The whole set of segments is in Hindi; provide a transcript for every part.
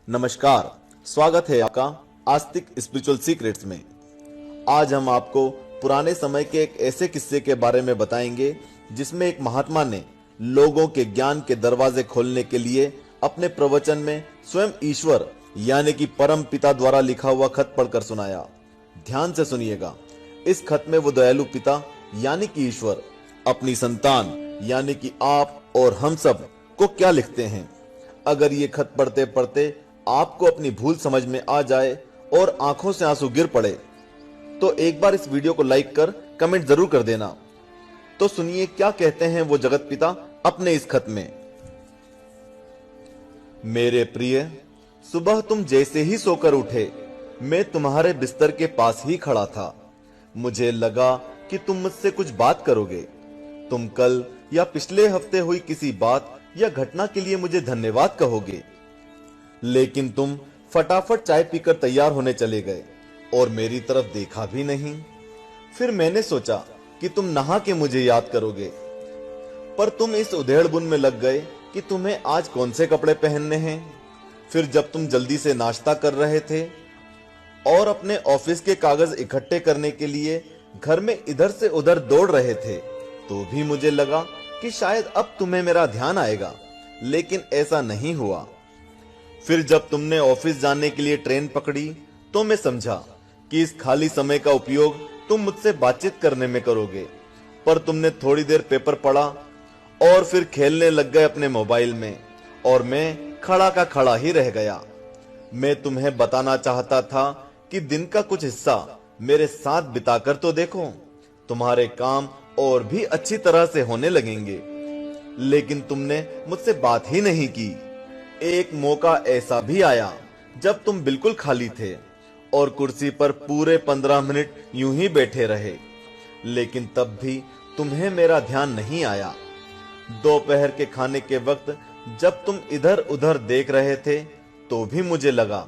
नमस्कार, स्वागत है आपका आस्तिक स्पिरिचुअल सीक्रेट्स में। आज हम आपको पुराने समय के एक ऐसे किस्से के बारे में बताएंगे जिसमें एक महात्मा ने लोगों के ज्ञान के दरवाजे खोलने के लिए अपने प्रवचन में स्वयं ईश्वर यानी कि परम पिता द्वारा लिखा हुआ खत पढ़कर सुनाया। ध्यान से सुनिएगा। इस खत में वो दयालु पिता यानी कि ईश्वर अपनी संतान यानी कि आप और हम सब को क्या लिखते हैं। अगर ये खत पढ़ते पढ़ते आपको अपनी भूल समझ में आ जाए और आंखों से आंसू गिर पड़े तो एक बार इस वीडियो को लाइक कर कमेंट जरूर कर देना। तो सुनिए क्या कहते हैं वो जगत पिता अपने इस खत में। मेरे प्रिय, सुबह तुम जैसे ही सोकर उठे मैं तुम्हारे बिस्तर के पास ही खड़ा था। मुझे लगा कि तुम मुझसे कुछ बात करोगे। तुम कल या पिछले हफ्ते हुई किसी बात या घटना के लिए मुझे धन्यवाद कहोगे, लेकिन तुम फटाफट चाय पीकर तैयार होने चले गए और मेरी तरफ देखा भी नहीं। फिर मैंने सोचा कि तुम नहा के मुझे याद करोगे, पर तुम इस उधेड़बुन में लग गए कि तुम्हें आज कौन से कपड़े पहनने हैं। फिर जब तुम जल्दी से नाश्ता कर रहे थे और अपने ऑफिस के कागज इकट्ठे करने के लिए घर में इधर से उधर दौड़ रहे थे तो भी मुझे लगा कि शायद अब तुम्हें मेरा ध्यान आएगा, लेकिन ऐसा नहीं हुआ। फिर जब तुमने ऑफिस जाने के लिए ट्रेन पकड़ी तो मैं समझा कि इस खाली समय का उपयोग तुम मुझसे बातचीत करने में करोगे, पर तुमने थोड़ी देर पेपर पढ़ा और फिर खेलने लग गए अपने मोबाइल में और मैं खड़ा का खड़ा ही रह गया। मैं तुम्हें बताना चाहता था कि दिन का कुछ हिस्सा मेरे साथ बिताकर तो देखो, तुम्हारे काम और भी अच्छी तरह से होने लगेंगे, लेकिन तुमने मुझसे बात ही नहीं की। एक मौका ऐसा भी आया जब तुम बिल्कुल खाली थे और कुर्सी पर पूरे 15 मिनट यूं ही बैठे रहे, लेकिन तब भी तुम्हें मेरा ध्यान नहीं आया। दोपहर के खाने के वक्त जब तुम इधर उधर देख रहे थे तो भी मुझे लगा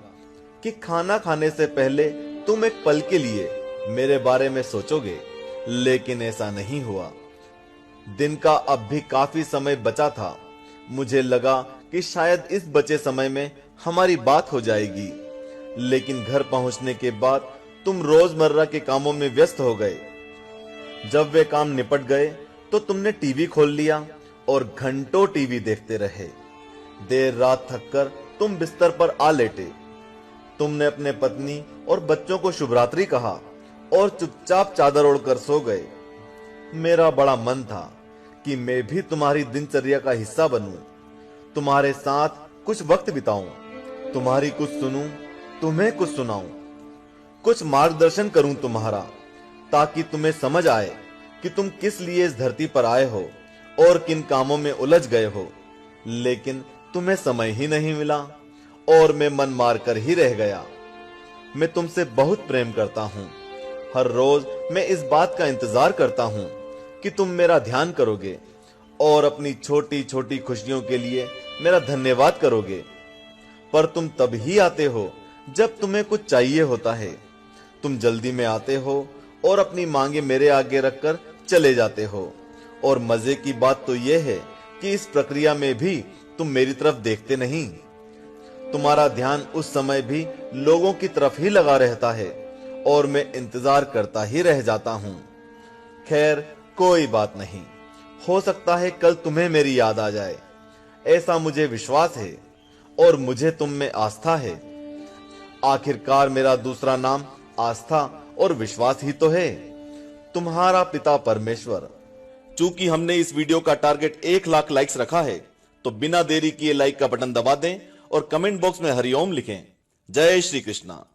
कि खाना खाने से पहले तुम एक पल के लिए मेरे बारे में सोचोगे, लेकिन ऐसा नहीं हुआ। दिन का अब भी काफी समय बचा था। मुझे लगा कि शायद इस बचे समय में हमारी बात हो जाएगी, लेकिन घर पहुंचने के बाद तुम रोजमर्रा के कामों में व्यस्त हो गए। जब वे काम निपट गए तो तुमने टीवी खोल लिया और घंटों टीवी देखते रहे। देर रात थककर तुम बिस्तर पर आ लेटे। तुमने अपने पत्नी और बच्चों को शुभ रात्रि कहा और चुपचाप चादर ओढ़कर सो गए। मेरा बड़ा मन था कि मैं भी तुम्हारी दिनचर्या का हिस्सा बनूं, तुम्हारे साथ कुछ वक्त बिताऊं, तुम्हारी कुछ सुनूं, तुम्हें कुछ सुनाऊं, कुछ मार्गदर्शन करूं तुम्हारा, ताकि तुम्हें समझ आए कि तुम किस लिए इस धरती पर आए हो और किन कामों में उलझ गए हो। लेकिन तुम्हें समय ही नहीं मिला और मैं मन मार कर ही रह गया। मैं तुमसे बहुत प्रेम करता हूं। हर रोज मैं इस बात का इंतजार करता हूं कि तुम मेरा ध्यान करोगे और अपनी छोटी छोटी खुशियों के लिए मेरा धन्यवाद करोगे, पर तुम तब ही आते हो जब तुम्हें कुछ चाहिए होता है। तुम जल्दी में आते हो और अपनी मांगे मेरे आगे रखकर चले जाते हो, और मजे की बात तो यह है कि इस प्रक्रिया में भी तुम मेरी तरफ देखते नहीं। तुम्हारा ध्यान उस समय भी लोगों की तरफ ही लगा रहता है और मैं इंतजार करता ही रह जाता हूं। खैर, कोई बात नहीं, हो सकता है कल तुम्हें मेरी याद आ जाए, ऐसा मुझे विश्वास है और मुझे तुम में आस्था है। आखिरकार मेरा दूसरा नाम आस्था और विश्वास ही तो है। तुम्हारा पिता परमेश्वर। चूंकि हमने इस वीडियो का टारगेट 1 लाख लाइक्स रखा है, तो बिना देरी किए लाइक का बटन दबा दें और कमेंट बॉक्स में हरिओम लिखें। जय श्री कृष्णा।